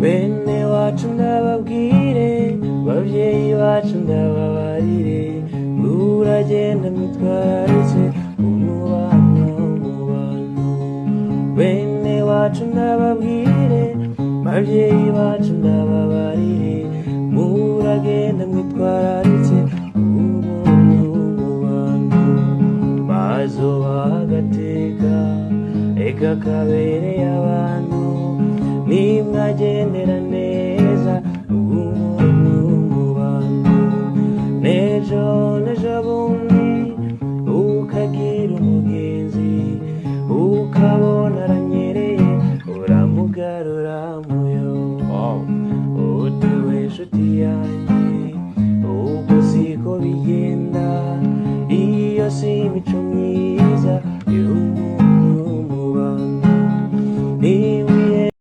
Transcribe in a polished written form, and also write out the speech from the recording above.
bene wacu ndababwire babyeyi bacu ndababarire uragenda mwitwararitse umubano mu bantu bene wacu ndababwire babyeyi bacu ndababarire muragenda mwitwararitse ubuntu mu bantu bazobaha agateka eka kabereye abantu nimwagendera neza ubuntu mu bantu nejo bundi ukagira umugenzi ukabona aranyereye uramugarura muyo